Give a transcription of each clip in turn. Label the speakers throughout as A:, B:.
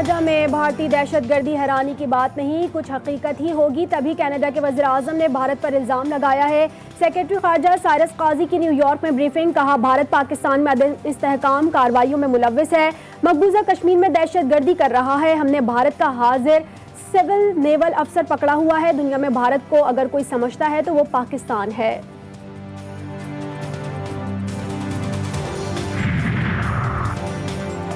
A: खारजा में भारतीय दहशतगर्दी हैरानी की बात नहीं, कुछ हकीकत ही होगी तभी कनाडा के वज़ीर आज़म ने भारत पर इल्ज़ाम लगाया है। सेक्रेटरी खारजा साइरस काजी की न्यूयॉर्क में ब्रीफिंग, कहा भारत पाकिस्तान में अदम इस्तेहकाम कार्रवाइयों में मुलव्विस है, मकबूजा कश्मीर में दहशतगर्दी कर रहा है। हमने भारत का हाजिर सिविल नेवल अफसर पकड़ा हुआ है। दुनिया में भारत को अगर कोई समझता है तो वो पाकिस्तान है।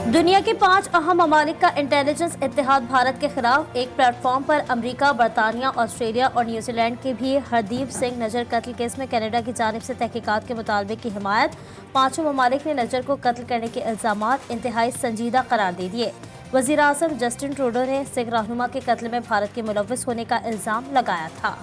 B: दुनिया के 5 अहम ममालिक का इंटेलिजेंस इत्तेहाद भारत के खिलाफ एक प्लेटफॉर्म पर अमेरिका, बरतानिया, ऑस्ट्रेलिया और न्यूजीलैंड के भी हरदीप सिंह नजर कत्ल केस में कनाडा की जानिब से तहकीकात के मुतालबे की हिमायत। 5 ममालिक ने नजर को कत्ल करने के इल्जामात इंतहाई संजीदा करार दे दिए। वज़ीर आज़म जस्टिन ट्रूडो ने सिख रहनुमा के कत्ल में भारत के मुलव्विस होने का इल्जाम लगाया था।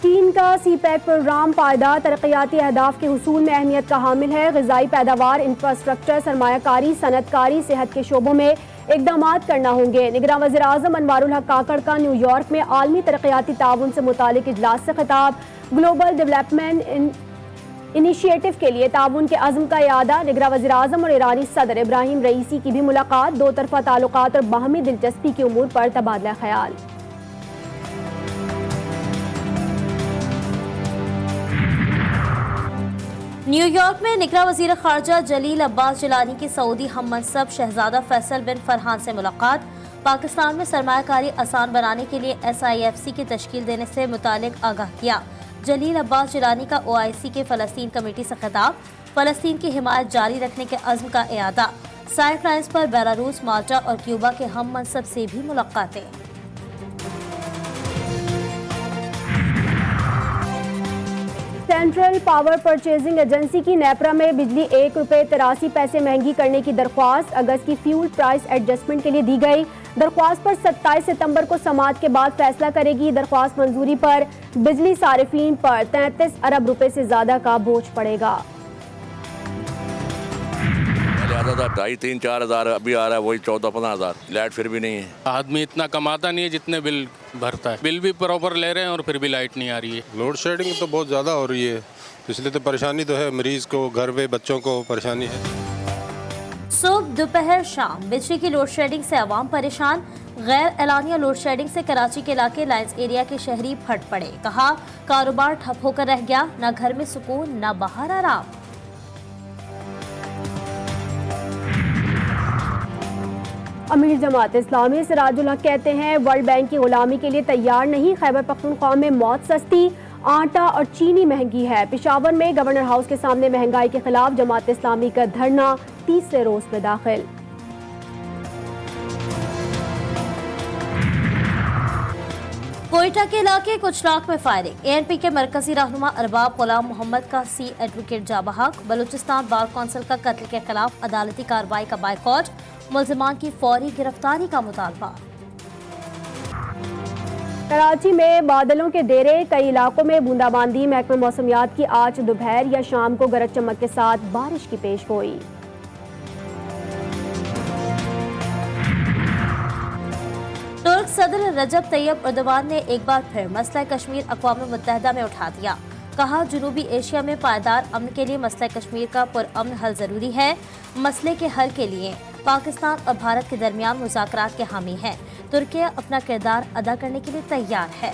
A: चीन का CPEC प्रोग्राम पायदार तरक्याती अहदाफ के हुसूल में अहमियत का हामिल है। ग़िज़ाई पैदावार, इंफ्रास्ट्रक्चर, सरमायाकारी, सनतकारी, सेहत के शोबों में इक़दाम करना होंगे। निगरान वज़ीर आज़म अनवारुल हक काकड़ का न्यूयॉर्क में आलमी तरक्याती ताउन से मुतालिक इजलास से खिताब। ग्लोबल डेवलपमेंट इनिशिएटिव के लिए ताउन के अज़्म का इयादा। निगरान वज़ीर आज़म और ईरानी सदर इब्राहिम रईसी की भी मुलाकात। दो तरफ़ा ताल्लुकात और बाहमी दिलचस्पी के उमूर पर तबादला ख्याल।
B: न्यूयॉर्क में निगरान वज़ीर खारजा जलील अब्बास जिलानी की सऊदी हममनसब शहजादा फैसल बिन फरहान से मुलाकात। पाकिस्तान में सरमायाकारी आसान बनाने के लिए SIFC की तश्कील देने से मुतालिक आगाह किया। जलील अब्बास जिलानी का OIC के फ़लस्तीन कमेटी से खिताब। फ़लस्तीन की हिमायत जारी रखने के अज़्म का इयादा। साइड पर बेलारूस, माल्टा और क्यूबा के हममनसब से भी मुलाकातें।
A: सेंट्रल पावर परचेजिंग एजेंसी की नेपरा में बिजली ₹1.83 महंगी करने की दरख्वास्त अगस्त की फ्यूल प्राइस एडजस्टमेंट के लिए दी गई। दरख्वास्त पर 27 सितंबर को समाअत के बाद फैसला करेगी। दरख्वास्त मंजूरी पर बिजली सारिफीन पर 33 अरब रुपए से ज्यादा का बोझ पड़ेगा।
C: आता था 2,500-3,000 हज़ार, अभी आ रहा है वही 14-15 हज़ार। लाइट फिर भी नहीं है।
D: आदमी इतना कमाता नहीं है जितने बिल भरता है। बिल भी प्रॉपर ले रहे हैं और फिर भी लाइट नहीं आ रही है।
E: लोड शेडिंग तो बहुत ज़्यादा हो रही है, इसलिए तो परेशानी तो है, मरीज को, घर पे बच्चों को परेशानी है।
B: सुबह, दोपहर, शाम बिजली की लोड शेडिंग से आवाम परेशान। गैर एलानिया लोड शेडिंग से कराची के इलाके लाइन्स एरिया के शहरी फट पड़े। कहा कारोबार ठप होकर रह गया, न घर में सुकून न बाहर आराम।
A: अमीर जमात इस्लामी सिराजुल हक कहते हैं वर्ल्ड बैंक की गुलामी के लिए तैयार नहीं। खैबर पख्तूनख्वा में मौत सस्ती, आटा और चीनी महंगी है। पेशावर में गवर्नर हाउस के सामने महंगाई के खिलाफ जमात इस्लामी का धरना 30 रोज में दाखिल।
B: कोयटा के इलाके कुछ लाख में फायरिंग। ANP के मरकजी रहनुमा अरबाब गुलाम मोहम्मद का C एडवोकेट जाबहक। बलूचिस्तान बार कौंसिल का कत्ल के खिलाफ अदालती कार्रवाई का बायकॉट। मुल्जिमान की फौरी गिरफ्तारी का मुतालबा।
A: कराची में बादलों के डेरे, कई इलाकों में बूंदाबांदी। महकमा मौसमियात की आज दोपहर या शाम को गरज चमक के साथ बारिश की पेशगोई।
B: तुर्क सदर रजब तैयब एर्दोगान ने एक बार फिर मसला कश्मीर अक़वाम मुत्तहिदा में उठा दिया। कहा जुनूबी एशिया में पायदार अमन के लिए मसला कश्मीर का पुरअमन हल जरूरी है। मसले के हल के लिए पाकिस्तान और भारत के दरमियान मुज़ाकरात के हामी है। तुर्की अपना किरदार अदा करने के लिए तैयार है।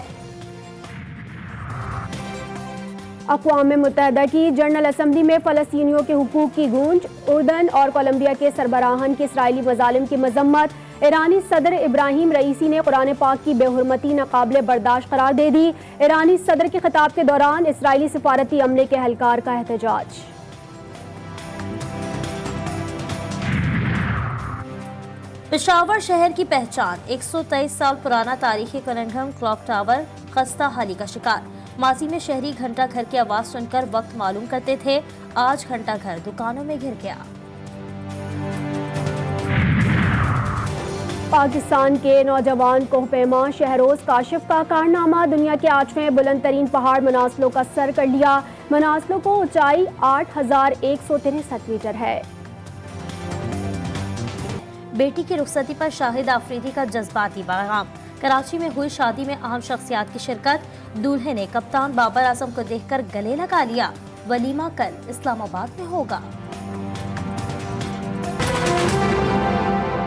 A: अक़वाम मुत्तहिदा की जनरल असम्बली में फ़लस्तीनियों के हुकूक की गूंज। उर्दन और कोलंबिया के सरबराहान की इसराइली मज़ालिम की मजम्मत। ईरानी सदर इब्राहिम रईसी ने कुरान पाक की बेहुरमती नाकाबिले बर्दाश्त करार दे दी। ईरानी सदर के खिताब के दौरान इसराइली सिफारती अमले के एहलकार का एहतजाज।
B: पेशावर शहर की पहचान 123 साल पुराना तारीखी कनंगम क्लॉक टावर खस्ता हाली का शिकार। माजी में शहरी घंटा घर की आवाज सुनकर वक्त मालूम करते थे, आज घंटा घर दुकानों में घिर गया।
A: पाकिस्तान के नौजवान कोहपेमा शहरोज काशिफ का कारनामा। दुनिया के 8वें बुलंद तरीन पहाड़ मनासलो का सर कर लिया। मनासलो को ऊंचाई 8,163 मीटर है।
B: बेटी की रुखसती पर शाहिद आफरीदी का जज्बाती पैगाम। कराची में हुई शादी में अहम शख्सियात की शिरकत। दूल्हे ने कप्तान बाबर आजम को देखकर गले लगा लिया। वलीमा कल इस्लामाबाद में होगा।